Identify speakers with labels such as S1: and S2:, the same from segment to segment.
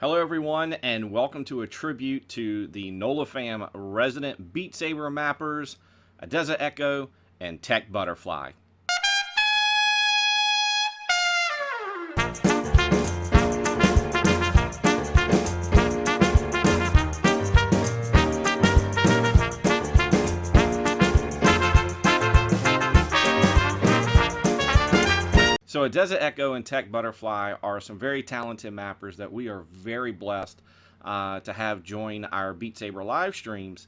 S1: Hello everyone, and welcome to a tribute to the NOLA Fam resident Beat Saber mappers, Adeza Echo, and Techbutterfly. So Adeza Echo and Techbutterfly are some very talented mappers that we are very blessed to have join our Beat Saber live streams.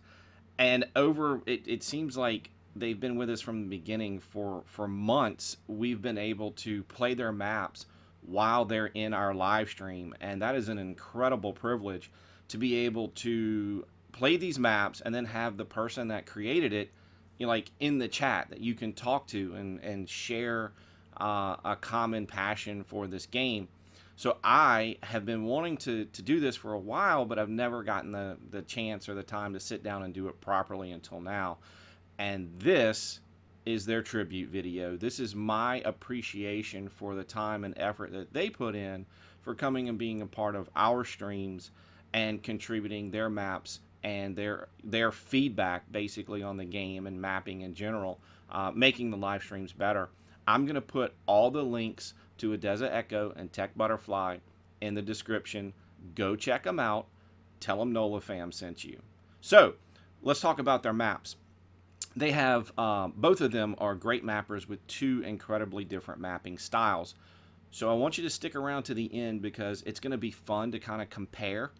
S1: And it seems like they've been with us from the beginning for months. We've been able to play their maps while they're in our live stream, and that is an incredible privilege to be able to play these maps and then have the person that created it, like in the chat that you can talk to and share a common passion for this game. So I have been wanting to do this for a while, but I've never gotten the chance or the time to sit down and do it properly until now. And this is their tribute video. This is my appreciation for the time and effort that they put in for coming and being a part of our streams and contributing their maps and their feedback basically on the game and mapping in general, making the live streams better. I'm going to put all the links to Adeza Echo and Techbutterfly in the description. Go check them out. Tell them NOLA Fam sent you. So let's talk about their maps. They have, both of them are great mappers with two incredibly different mapping styles. So I want you to stick around to the end because it's going to be fun to kind of compare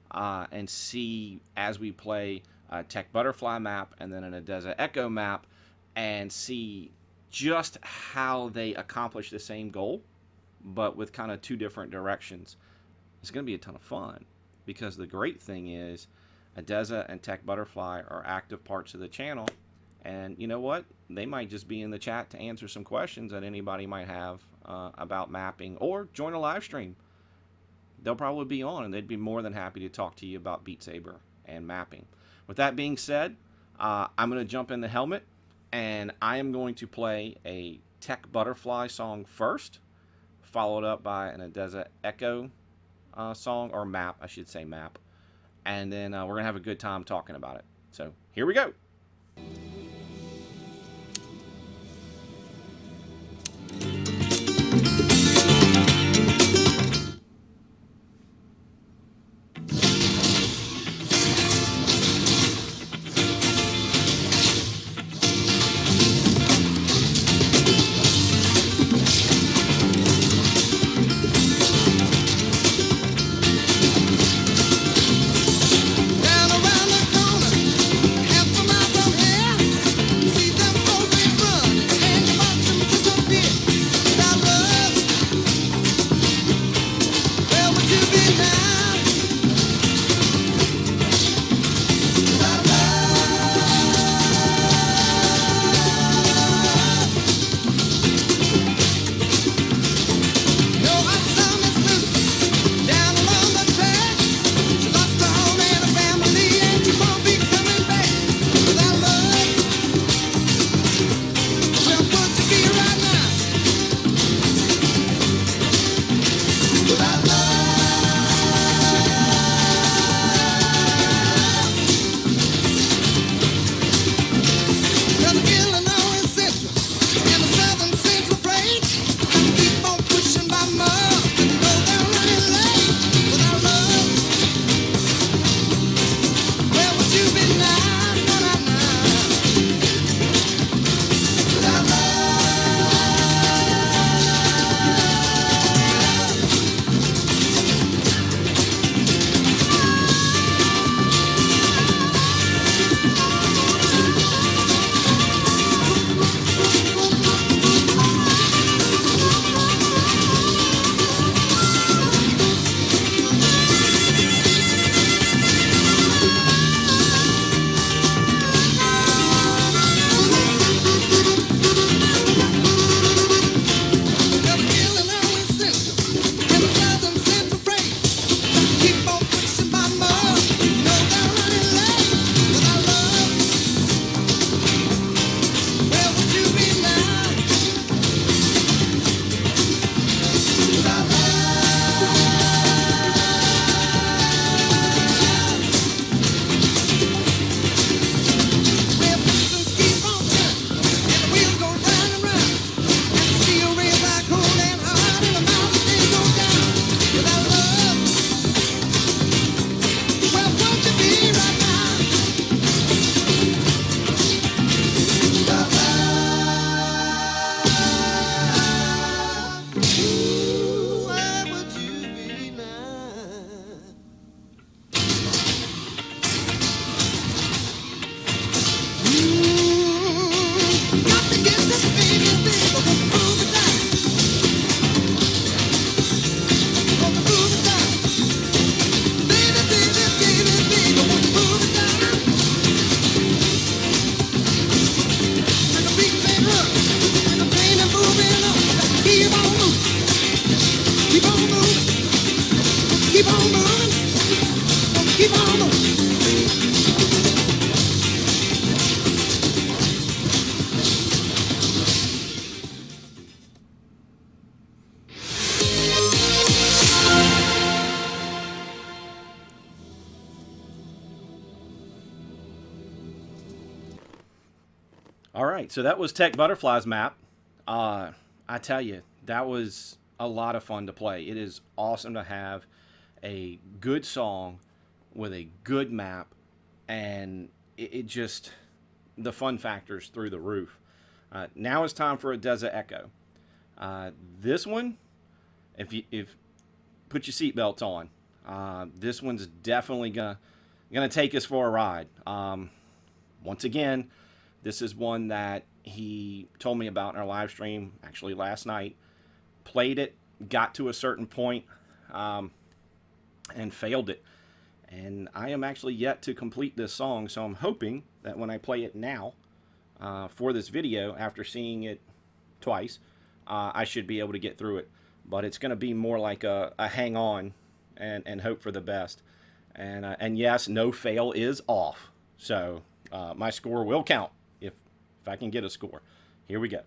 S1: and see as we play a Techbutterfly map and then an Adeza Echo map and see just how they accomplish the same goal, but with kind of two different directions. It's going to be a ton of fun because the great thing is Adeza and Techbutterfly are active parts of the channel, and you know what? They might just be in the chat to answer some questions that anybody might have about mapping or join a live stream. They'll probably be on, and they'd be more than happy to talk to you about Beat Saber and mapping. With that being said, I'm going to jump in the helmet, and I am going to play a Techbutterfly song first, followed up by an Adeza Echo song, or map, I should say map. And then we're going to have a good time talking about it. So here we go.
S2: Down around the corner, half a mile keep on moving. Keep on moving.
S1: All right, so that was Techbutterfly's map. I tell you, that was a lot of fun to play. It is awesome to have a good song with a good map, and it just, the fun factors through the roof. Now it's time for Adeza Echo. This one, if put your seatbelts on. This one's definitely gonna take us for a ride. Once again, this is one that he told me about in our live stream, actually last night. Played it, got to a certain point, and failed it. And I am actually yet to complete this song, so I'm hoping that when I play it now for this video, after seeing it twice, I should be able to get through it. But it's going to be more like a hang on and hope for the best. And yes, no fail is off. So my score will count if I can get a score. Here we go.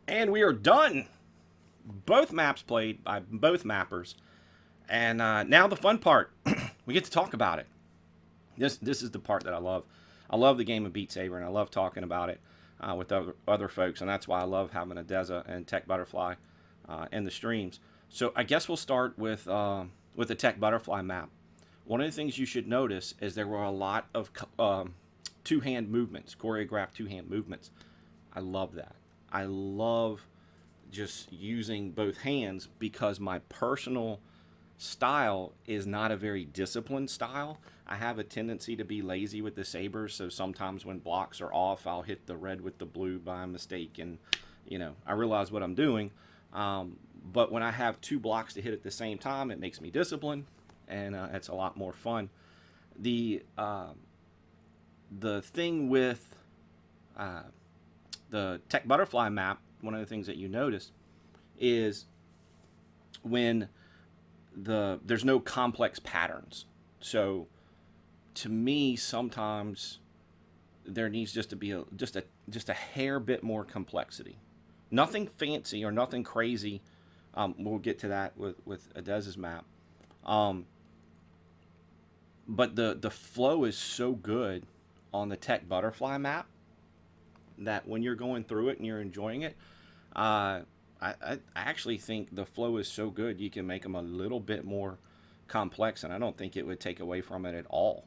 S1: And we are done. Both maps played by both mappers. And now the fun part. We get to talk about it. This is the part that I love. I love the game of Beat Saber, and I love talking about it with other folks, and that's why I love having Adeza and Techbutterfly in the streams. So I guess we'll start with the Techbutterfly map. One of the things you should notice is there were a lot of two-hand movements, choreographed two-hand movements. I love that. I love just using both hands because my personal style is not a very disciplined style. I have a tendency to be lazy with the sabers, so sometimes when blocks are off, I'll hit the red with the blue by mistake, and I realize what I'm doing. But when I have two blocks to hit at the same time, it makes me disciplined, and it's a lot more fun. The the thing with the Techbutterfly map, one of the things that you notice is when there's no complex patterns. So to me, sometimes there needs just to be just a hair bit more complexity. Nothing fancy or nothing crazy. We'll get to that with Adeza's map. But the flow is so good on the Techbutterfly map that when you're going through it and you're enjoying it, I actually think the flow is so good you can make them a little bit more complex, and I don't think it would take away from it at all,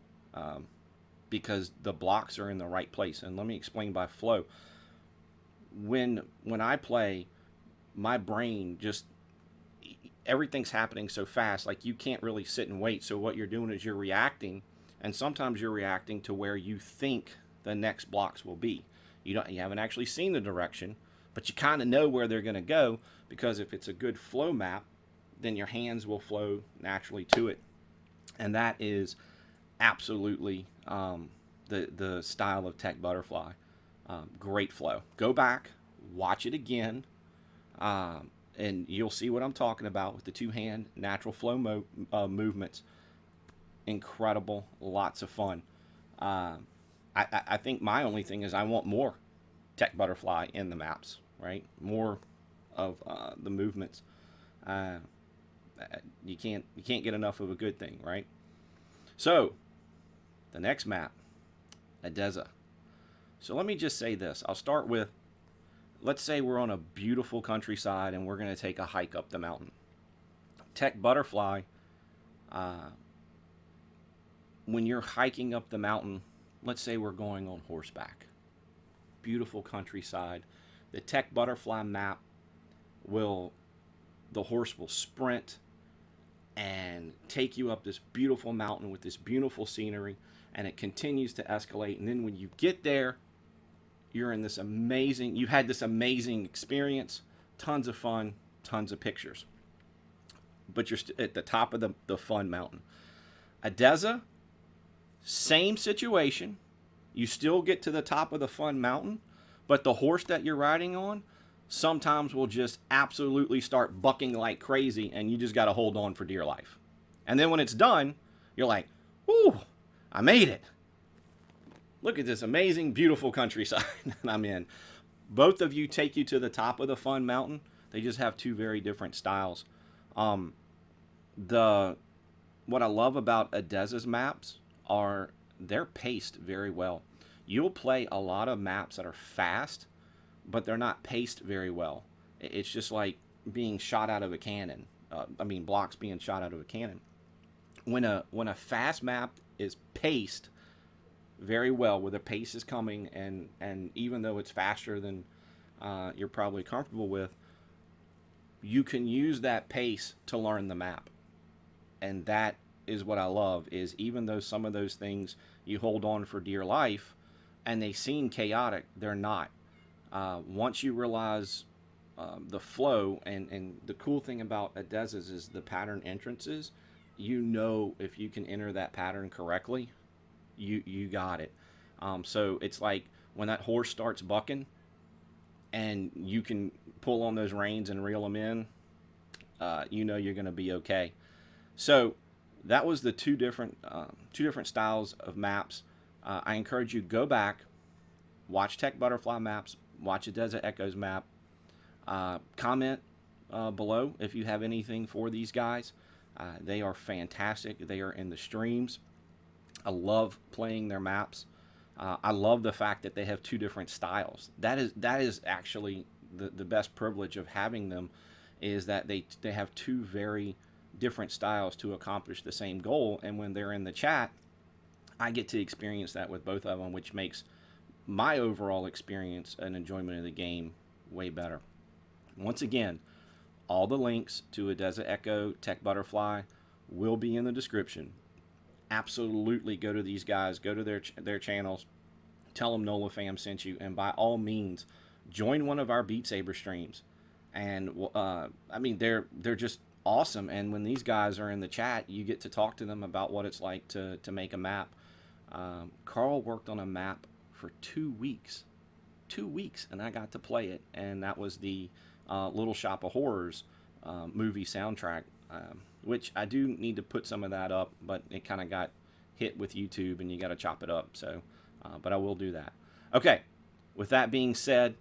S1: because the blocks are in the right place. And let me explain by flow. When I play, my brain just everything's happening so fast, like you can't really sit and wait. So what you're doing is you're reacting, and sometimes you're reacting to where you think the next blocks will be. You haven't actually seen the direction, but you kind of know where they're going to go, because if it's a good flow map, then your hands will flow naturally to it. And that is absolutely the style of Techbutterfly. Great flow. Go back, watch it again, and you'll see what I'm talking about with the two-hand natural flow movements. Incredible, lots of fun. I think my only thing is I want more Techbutterfly in the maps, right? More of the movements. You can't get enough of a good thing, right? So the next map, Adeza. So let me just say this. I'll start with, let's say we're on a beautiful countryside and we're going to take a hike up the mountain. Techbutterfly, when you're hiking up the mountain, let's say we're going on horseback. Beautiful countryside. The Techbutterfly map the horse will sprint and take you up this beautiful mountain with this beautiful scenery, and it continues to escalate. And then when you get there, you've had this amazing experience, tons of fun, tons of pictures. But you're at the top of the fun mountain. Adeza, same situation. You still get to the top of the fun mountain, but the horse that you're riding on sometimes will just absolutely start bucking like crazy, and you just got to hold on for dear life. And then when it's done, you're like, "Ooh, I made it. Look at this amazing, beautiful countryside that I'm in." Both of you take you to the top of the fun mountain. They just have two very different styles. What I love about Adeza's maps are they're paced very well. You'll play a lot of maps that are fast, but they're not paced very well. It's just like being shot out of a cannon. Blocks being shot out of a cannon. When a fast map is paced very well, where the pace is coming, and even though it's faster than you're probably comfortable with, you can use that pace to learn the map. And that is what I love, is even though some of those things you hold on for dear life and they seem chaotic, they're not. Once you realize the flow, and the cool thing about Adeza's is the pattern entrances, if you can enter that pattern correctly, you got it. So it's like when that horse starts bucking and you can pull on those reins and reel them in, you're going to be okay. So that was the two different styles of maps. I encourage you, go back, watch Techbutterfly maps, watch Adeza Echo's map, comment below if you have anything for these guys. They are fantastic. They are in the streams. I love playing their maps. I love the fact that they have two different styles. That is actually the best privilege of having them, is that they have two very different styles to accomplish the same goal. And when they're in the chat, I get to experience that with both of them, which makes my overall experience and enjoyment of the game way better. Once again, all the links to Adeza Echo, Tech Butterfly will be in the description. Absolutely go to these guys, go to their channels, tell them Nola Fam sent you, and by all means, join one of our Beat Saber streams. And I mean, they're just awesome. And when these guys are in the chat, you get to talk to them about what it's like to make a map. Carl worked on a map for 2 weeks, 2 weeks, and I got to play it. And that was the Little Shop of Horrors movie soundtrack, which I do need to put some of that up, but it kind of got hit with YouTube, and you got to chop it up. So, but I will do that. Okay, with that being said,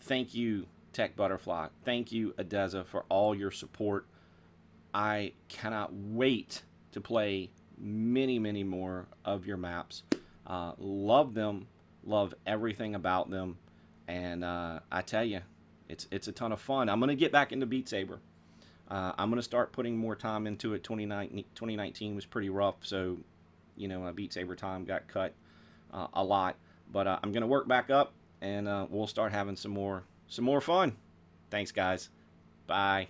S1: thank you, Tech Butterfly. Thank you, Adeza, for all your support. I cannot wait to play many, many more of your maps. Love them, love everything about them, and I tell you, it's a ton of fun. I'm gonna get back into Beat Saber. I'm gonna start putting more time into it. 2019 was pretty rough, so Beat Saber time got cut a lot. But I'm gonna work back up, and we'll start having some more fun. Thanks, guys. Bye.